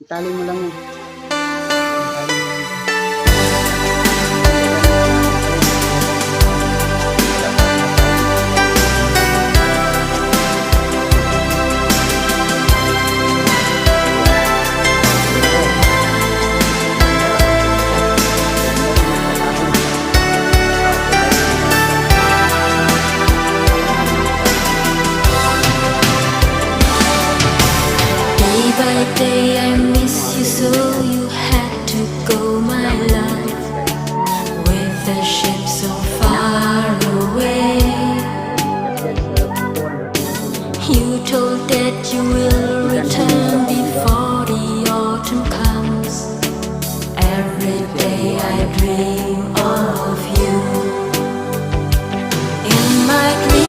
Itali mo lang yan. Itali mo lang. Day by day I miss you, so you had to go, my love, with the ship so far away. You told that you will